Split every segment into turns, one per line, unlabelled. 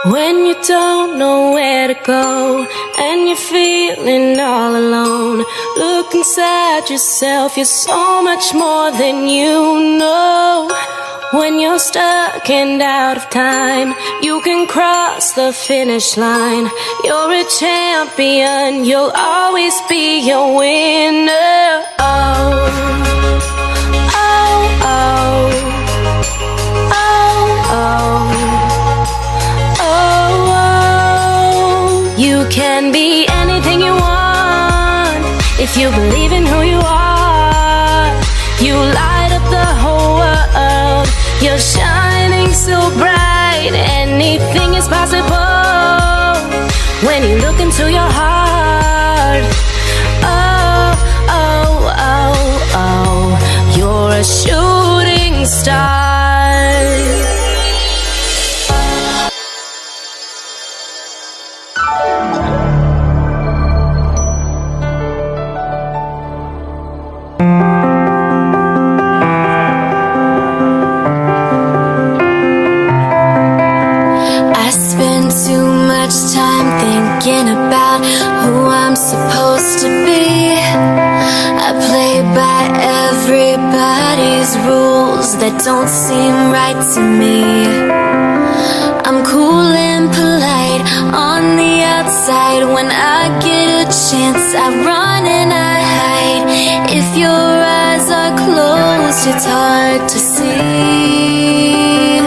When you don't know where to go and you're feeling all alone, look inside yourself, you're so much more than you know. When you're stuck and out of time, you can cross the finish line. You're a champion, you'll always be a winner. Oh, oh, oh, oh, oh. You can be anything you want if you believe in who you are. You light up the whole world. You're shining so bright. Anything is possible when you look into your heart. Oh, oh, oh, oh. You're a shooting star. Thinking about who I'm supposed to be. I play by everybody's rules that don't seem right to me. I'm cool and polite on the outside. When I get a chance, I run and I hide. If your eyes are closed, it's hard to see.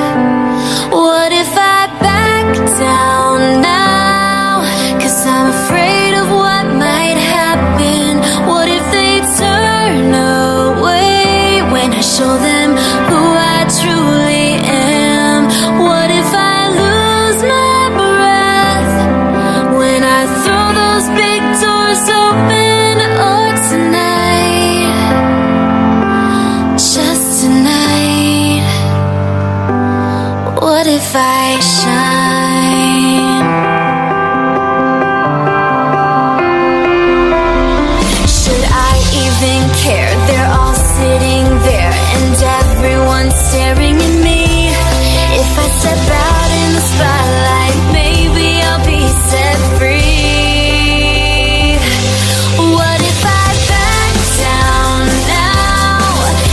What if I back down now? I'm afraid of what might happen. What if they turn away when I show them who I truly am? What if I lose my breath when I throw those big doors open? Oh, tonight, just tonight, what if I shine? Care. They're all sitting there and everyone's staring at me. If I step out in the spotlight, maybe I'll be set free. What if I back down now?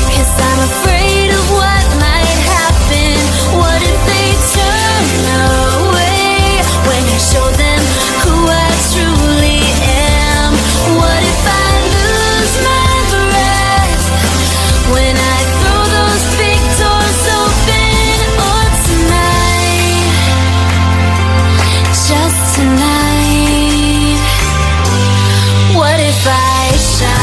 'Cause I'm afraid of what might happen. What if they turn away when I show them who I truly am? What if I lose my when I throw those big doors open? Or tonight, just tonight, what if I shine?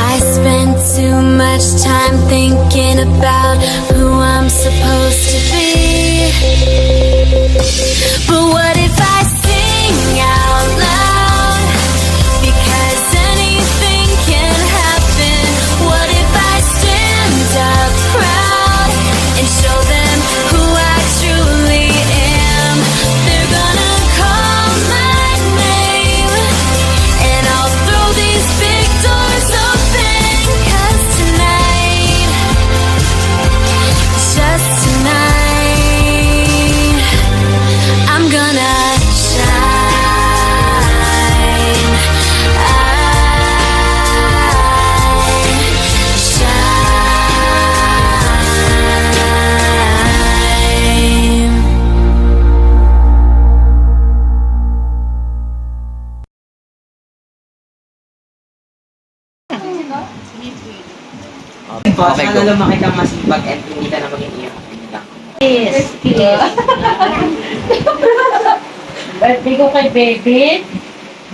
I spend too much time thinking about who I'm supposed to be. But what if I sing out loud? Because anything can happen. What if I stand up proud and show them who I truly am? They're gonna call my name and I'll throw these big doors open. 'Cause tonight, just tonight, I'm gonna shine. Shine.
Okay, go. Sana lumaki kang masipag and hindi ka na mag-iiyak.
Yes, yes. Birthday ko kay baby.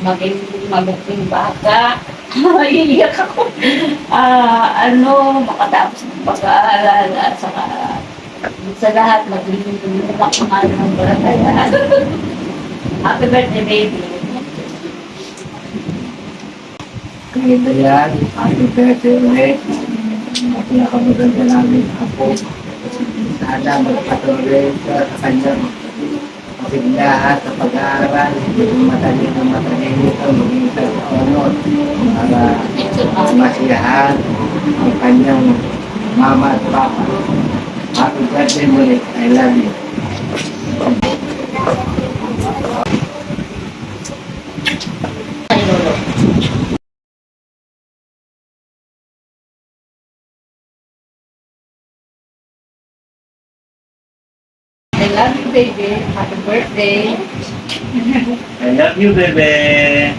Maging bata. Maiiyak ako. Makatapos ng pag-aaral at saka sa lahat, maglilulak ng ng barangay. Happy birthday, baby.
Ayan, happy birthday ulit. Pinakamaganda namin ako. Sana magpatuloy sa kanyang siglahat sa pag-aaral, maging matalino ito, maging talunod para masiyahan ang kanyang mama at papa. Happy birthday muli. I love you.
Ay, lolo. I love you, baby. Happy birthday.
I love you, baby.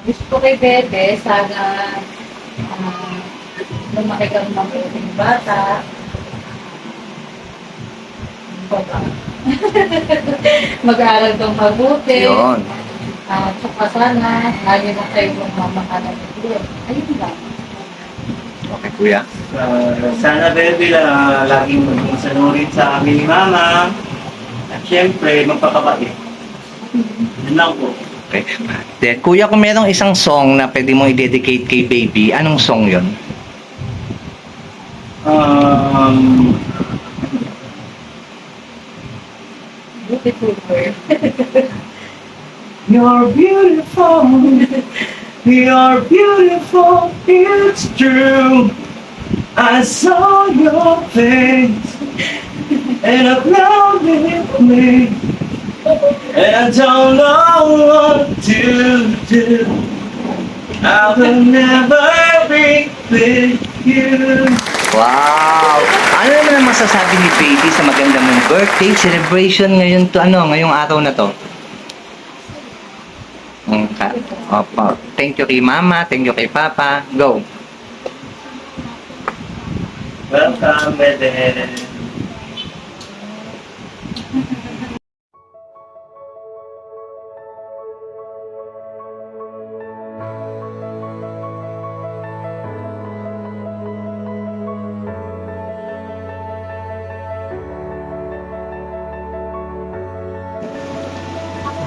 Wish ko kay Bebe, sana lumaki kang mabuting bata. Ano ba? Mag-aaral kang mabuti.
Yun.
Tsaka sana, lagi mo kayo mamakalan ng Diyos. Ayun lang.
Okay, kuya.
Sana, baby, laging maging sanurin sa amin ni Mama. At syempre, magpakabait. Yun lang po.
Okay. Then, kuya, kung merong isang song na pwede mo i-dedicate kay baby, anong song yon?
Beautiful word.
You're beautiful. You're beautiful. It's true. I saw your face. And I've loved it. And I don't know what to do. I will never be with you.
Wow! Ano naman ang masasabi ni baby sa maganda mong birthday celebration ngayon to ngayong araw na to? Opo. Thank you kay mama, thank you kay papa. Go!
Welcome, baby.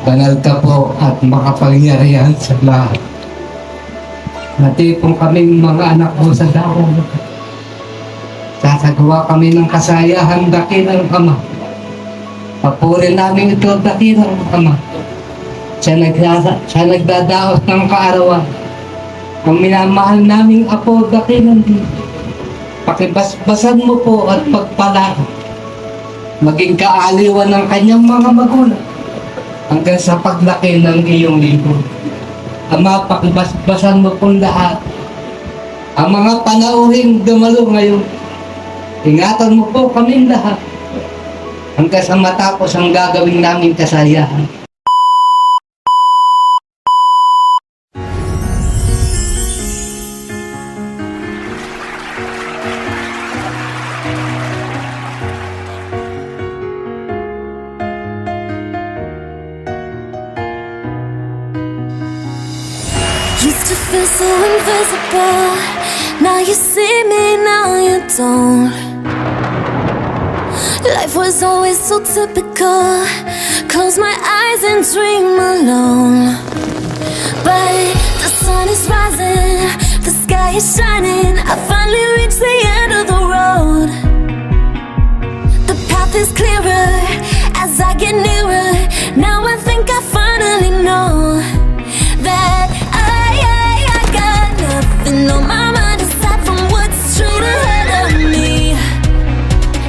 Banal ka po at makapangyarihan sa lahat. Natipong kaming mga anak mo sa daong. Sasagawa kami ng kasayahan dakilang Ama. Papurin namin ito dakilang Ama. Siya nagdadaos ng kaarawan. Ang minamahal naming Apo dakilang Diyos. Pakibasbasan mo po at pagpalaan. Maging kaaliwan ng kanyang mga magulang hanggang sa paglaki ng iyong libro. Ama, pakibasbasan mo pong lahat. Ang mga panauhing dumalo ngayon, ingatan mo po kami lahat hanggang sa matapos ang gagawin naming kasayahan.
Used to feel so invisible. Now you see me, now you don't. Life was always so typical. Close my eyes and dream alone. But the sun is rising, the sky is shining. I finally reached the end of the road. The path is clearer as I get nearer. Now I think I finally know that I got nothing on my mind aside from what's true ahead of me.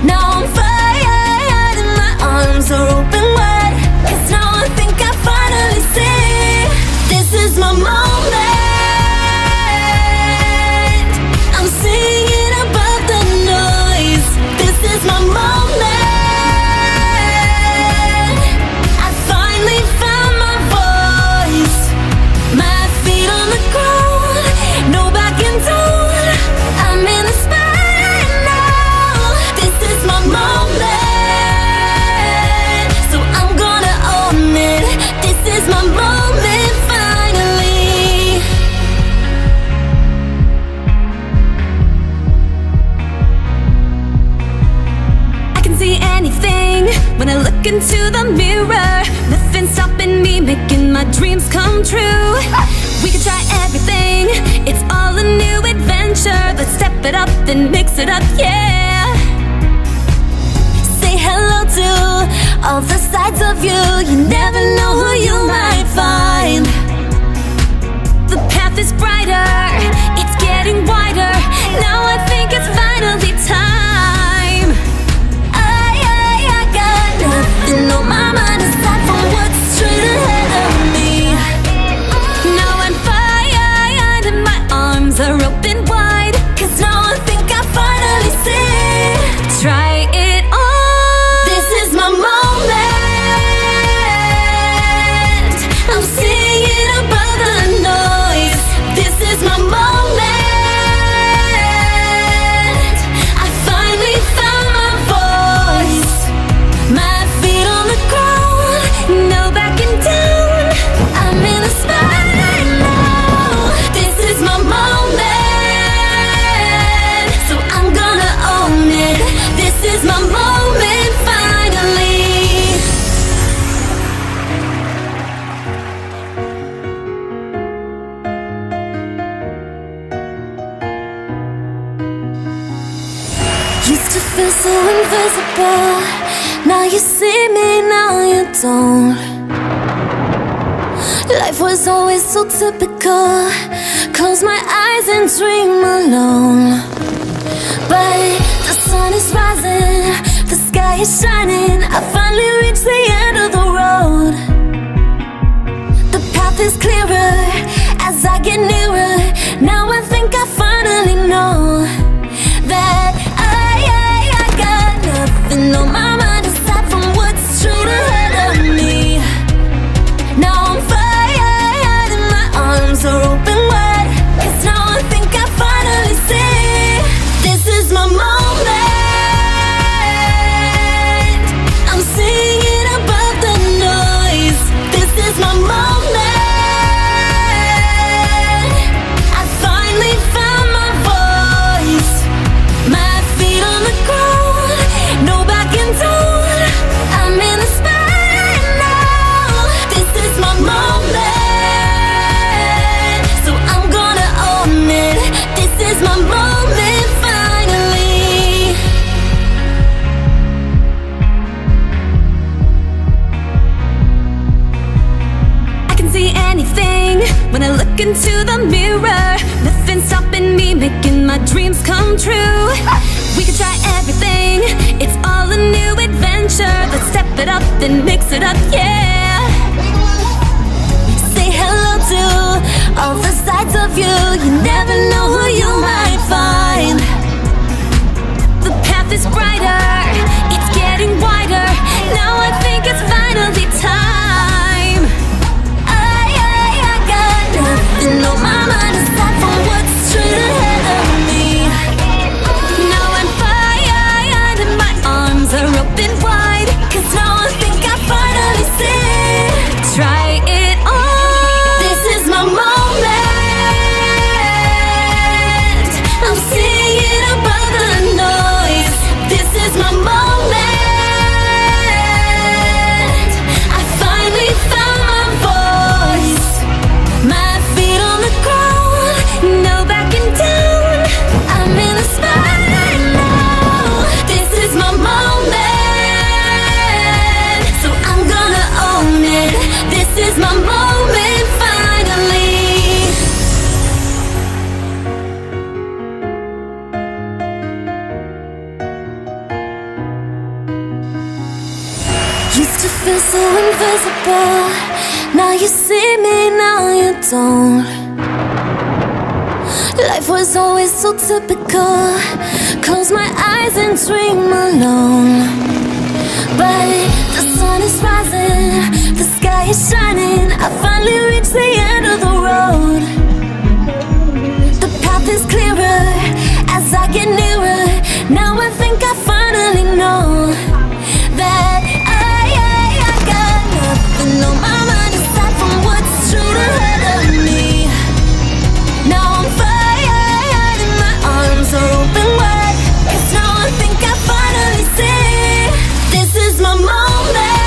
Now I'm fired and my arms are open wide, 'cause now I think I finally see this is my moment. look into the mirror, nothing's stopping me, making my dreams come true. We could try everything, it's all a new adventure. Let's step it up, then mix it up, yeah. Say hello to all the sides of you. You never know who you might find. The path is brighter, it's getting wider. Now I think it's finally time. I got nothing on my mind aside from what's straight ahead of me. Now I'm fine and my arms are open wide, 'cause now I think I finally see. Try it on. This is my moment. I'm singing above the noise. This is my moment. I finally found my voice. My feet on the ground, no backing down. I'm in the spotlight now. This is my moment, so I'm gonna own it. This is my moment, finally. Used to feel so invisible. Now you see me, now you don't. Life was always so typical. Close my eyes and dream alone. But the sun is rising, the sky is shining. I finally reached the end of the road. The path is clearer as I get nearer. Now I think I finally know that I got nothing on my mind aside from what's straight ahead of me. Now I'm fine and my arms are open wide, 'cause now I think I finally see. This is my moment. I'm singing above the noise. This is my moment. I finally found my voice. My feet on the ground, no backing down. I'm in the spotlight now. This is my moment, so I'm gonna own it. This is my moment, finally. I can see anything when I look into the mirror. Nothing's stopping me, making my dreams come true. We could try everything, it's all a new adventure. Let's step it up, then mix it up, yeah. Say hello to all the sides of you. You never know who you might find. The path is brighter, it's getting wider. Now I think it's finally time. I got nothing on my mind aside from what's straight ahead of me. Now I'm fine and my arms are open wide, 'cause now I think I finally see. Try it on. This is my moment. I'm singing above the noise. This is my moment. I finally found my voice. My feet on the ground, no backing down. I'm in the spotlight now. This is my moment, so I'm gonna own it. This is my moment, finally. Used to feel so invisible. Now you see me, now you don't. Life was always so typical. Close my eyes and dream alone. But the sun is rising, the sky is shining. I finally reached the end of the road. The path is clearer as I get nearer. Now I think I finally know that I got nothing on my mind aside from what's straight ahead of me. Now I'm fine and my arms are open wide, 'cause now I think I finally see. This is my moment.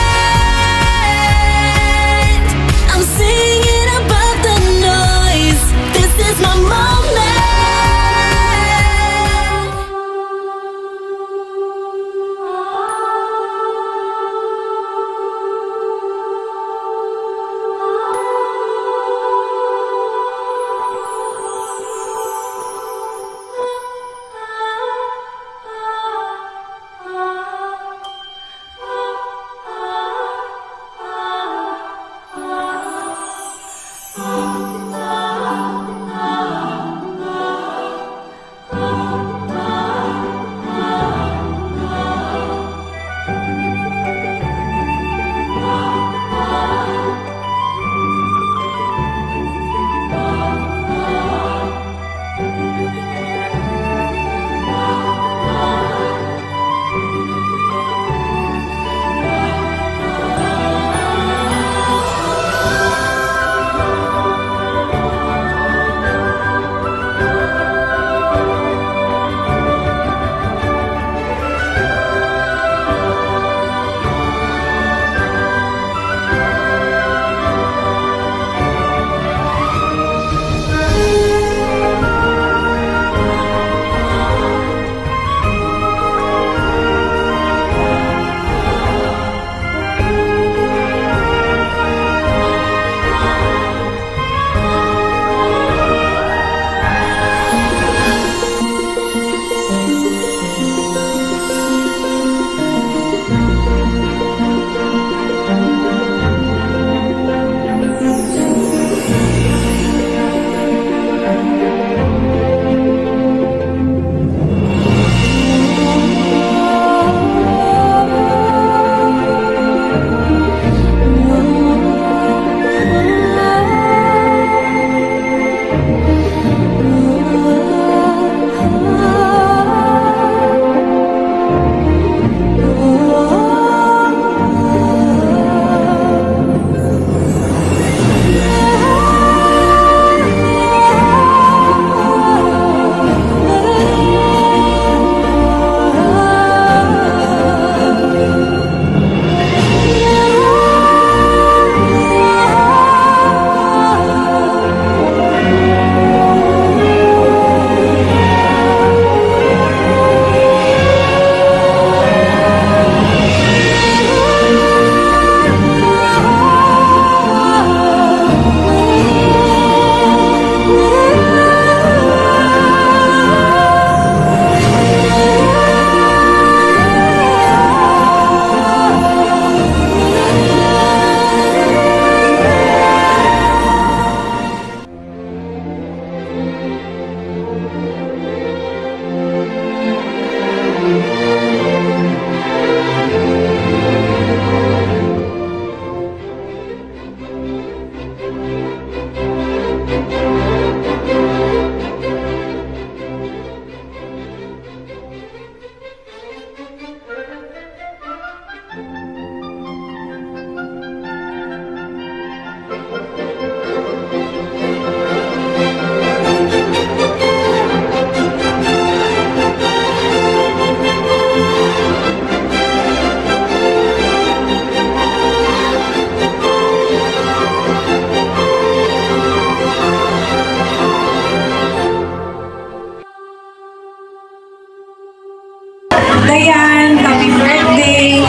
Dayan, happy birthday.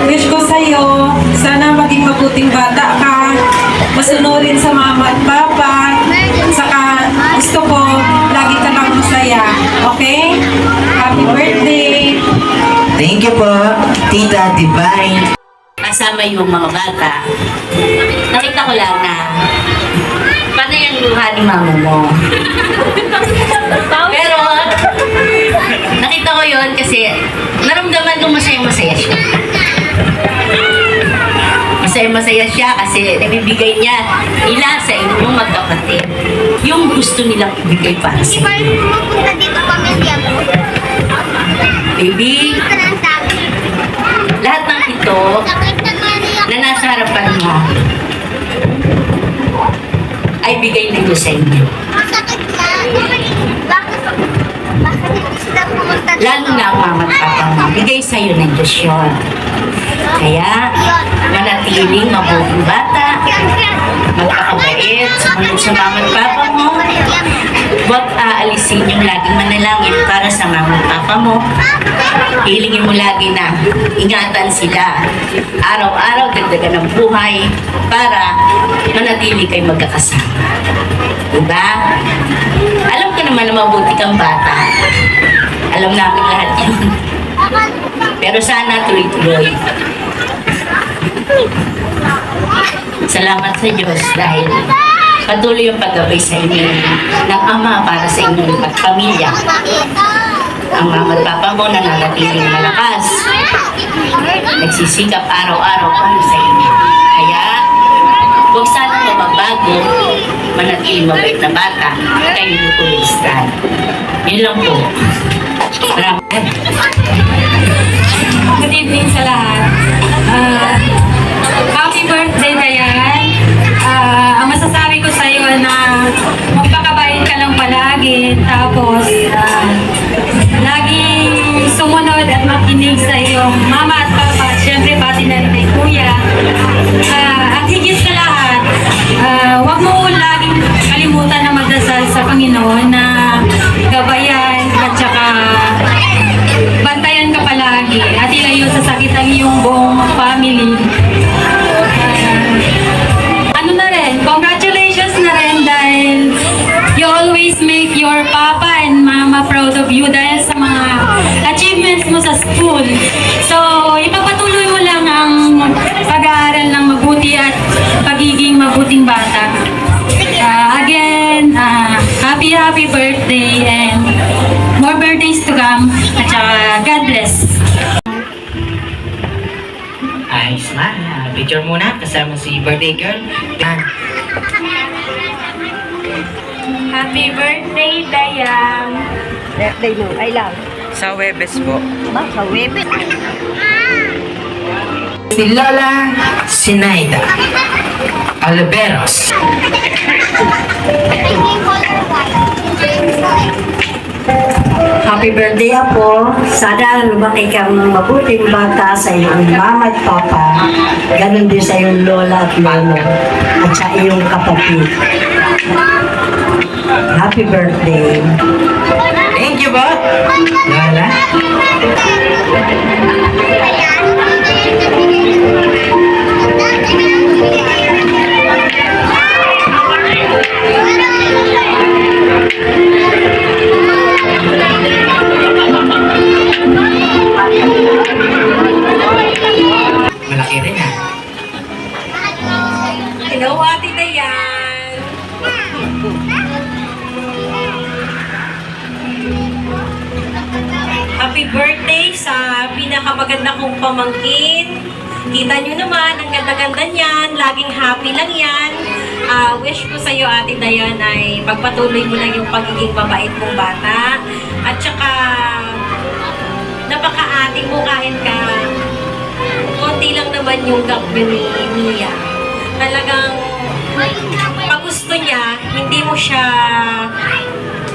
Wish ko sa'yo, sana maging mabuting bata ka. Masunurin sa mama at papa. Saka gusto ko, lagi ka lang masaya. Okay? Happy birthday.
Thank you po, Tita Divine.
Kasama yung mga bata. Nakita ko lang na panay ang luha ni mama mo. Pero, nakita ko yon kasi naramdaman ko masaya siya. Masaya siya kasi nabibigay niya nila sa inyong magkapatid. Yung gusto nilang ibigay para sa inyo.
Pumunta dito pamilya mo.
Baby, lahat ng ito
Sakit na Maria.
na nasa harapan mo ay bigay na Diyos sa inyo.
Masakit na. Bakit hindi sila pumunta dito?
Lalo na ang mama at papa mo, bigay sa iyo ng Diyos yun. Kaya, manatiling mabuting bata, magkakabait, sumunod sa mama at papa mo, huwag aalisin yung laging manalangin para sa mama at papa mo. Hilingin mo lagi na ingatan sila. Araw-araw, dagdagan ng buhay para manatili kayo magkakasama. Diba? Alam ko naman na mabuti kang bata. Alam namin lahat yun. Pero sana tuloy-tuloy. Salamat sa Diyos dahil patuloy yung paggabay sa inyo ng Ama para sa inyong pamilya. Ang mama at papa mo nananatiling malakas. Nagsisikap araw-araw para sa inyo. Kaya, huwag sana magbabago manatiling mabait na bata, kayo tutulistan. Yun lang po. Maraming.
Good evening sa lahat. Happy birthday, Dayan. Ang masasabi ko sa iyo na magpakabait ka lang palagi. Tapos, laging sumunod at makinig sa iyong mama at papa. Siyempre, pati na rin kay kuya. At higit sa lahat, huwag mo laging kalimutan na magdasal sa Panginoon na gabayan at saka bantayan ka palagi at ilayo sa sakit ang iyong buong family. Ano na rin, congratulations na rin dahil you always make your papa and mama proud of you dahil sa mga achievements mo sa school. So, ipagpatuloy mo lang ang pag-aaral ng mabuti at pagiging mabuting bata. Again, happy birthday and more birthdays to come. At saka, God bless.
Ayos na. Picture muna kasama si birthday girl.
Happy birthday, Dayang.
Birthday mo, I love.
Sa Webes po.
Ba, sa webe.
Si Lola Sinaida Alberos.
Happy birthday po. Sana lumaki kang mabuting bata sa iyong mama at papa. Ganon din sa iyong lola at lolo. At sa iyong kapatid. Happy birthday.
Thank you po. Lola. Malaki rin ah.
Hello, Ate Dayan. Happy birthday sa pinakamaganda kong pamangkin. Kita nyo naman, ang ganda-ganda niyan. Laging happy lang yan. Wish ko sa iyo, Ate Dayan, ay pagpatuloy mo lang yung pagiging mabait mong bata. At saka, napaka-ating mo kahit ka. Konti lang naman yung gap ni Mia. Talagang, pag gusto niya, hindi mo siya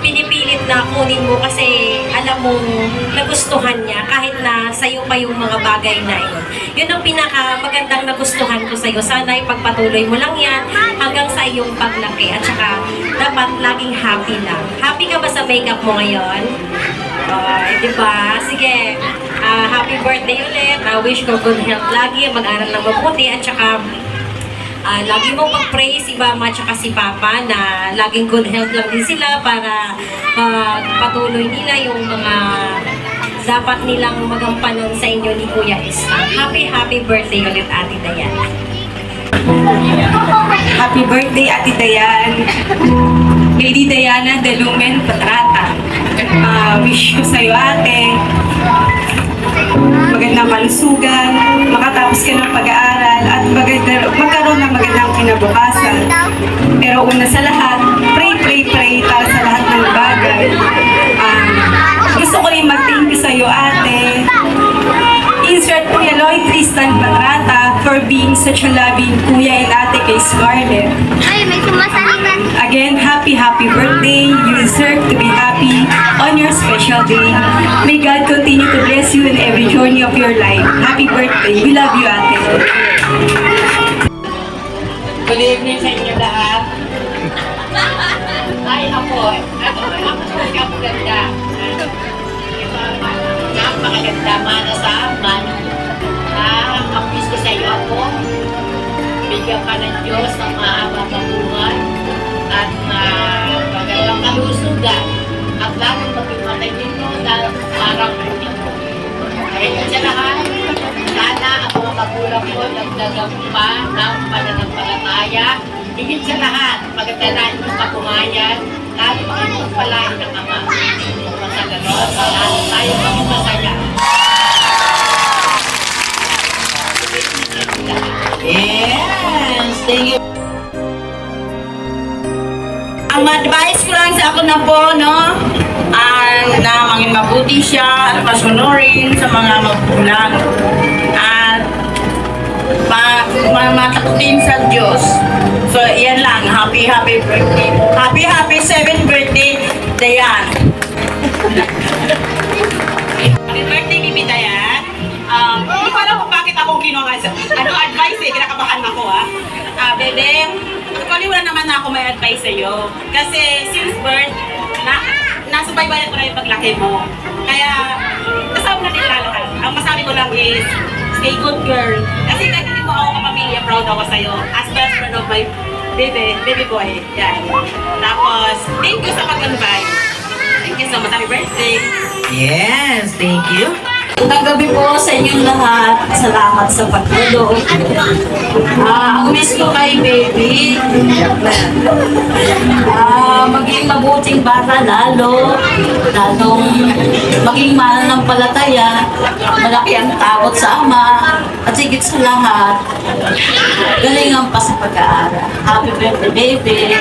pinipilit na kunin mo kasi alam mo nagustuhan niya kahit na sa'yo pa yung mga bagay na yun. Yun ang pinaka magandang nagustuhan ko sa'yo. Sana ipagpatuloy mo lang yan hanggang sa iyong paglaki. At saka dapat laging happy lang. Happy ka ba sa makeup mo ngayon? Diba? Sige. Happy birthday ulit. Wish ko good health lagi. Mag-aral ng mabuti. At saka lagi mong pag-pray si mama at saka si papa na laging good health lang din sila para patuloy nila yung mga dapat nilang magampanan sa inyo ni Kuya Esther. Happy birthday ulit, Ate Dayan. Happy birthday, Ate Dayan. Lady Diana de Lumen Patrata. Wish ko sa'yo, ate, magandang kalusugan, makatapos ka ng pag-aaral at magkaroon ng magandang kinabukasan. Pero una sa lahat, pray para sa lahat ng bagay. Gusto ko rin mag-thank you sa'yo, ate. Insert Kuya Lloyd Tristan Patrata for being such a loving kuya and ate kay Scarlett.
Ay, may sumasalitan.
Again, happy birthday. You deserve to be happy on your special day. May God continue to bless you in every journey of your life. Happy birthday. We love you, ate.
Good evening sa inyo lahat. Ay, ako ganda. Napakaganda, mana sa aman. Ang gusto sa iyo ako, bigyan ka ng Diyos ng mahaba na buhay at magandang kalusugan at laging maging ninyo dahil parang ito. Kaya sa lahat, sana ang mga magulang ko nagdagang pa ng pananampalataya. Higit sa lahat, magandaan yung kabuhayan, lalo makipagpalain ng Ama. Masaganon, lalo tayo maging masaya.
Yes! Thank you.
advice ko lang sa ako na po, no? Na maging mabuti siya at masunurin sa mga magulang. At matakutin sa Diyos. So, yan lang. Happy birthday. Happy 7th birthday, Dayan.
Happy birthday, Bibi Dayan. Hindi ko alam kung bakit ako kinuha sa... Ano advice eh, kinakabahan ako Bebe, actually wala naman na ako may advice sa'yo. Kasi since birth, nasubaybayan ko na yung paglaki mo. Kaya, kasama na din lahat. Ang masabi ko lang is, stay good girl. Kasi kahit hindi mo ako kapamilya, proud ako sa'yo. As best friend of my baby boy. Yan. Tapos, thank you sa pag-invite. Thank you so much. Happy birthday.
Yes, thank you.
Magandang gabi po sa inyong lahat. Salamat sa pagtulog. Ang miss ko kay baby. Maging mabuting bata lalong maging mananampalataya. Malaki ang takot sa ama. At higit sa lahat, galingan pa sa pag-aaral. Happy birthday, baby.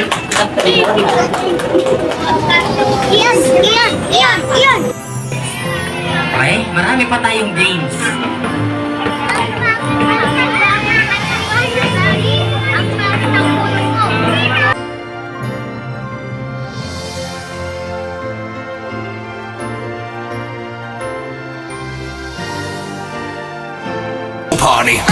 Iyan.
Okay, marami pa tayong games.
Party.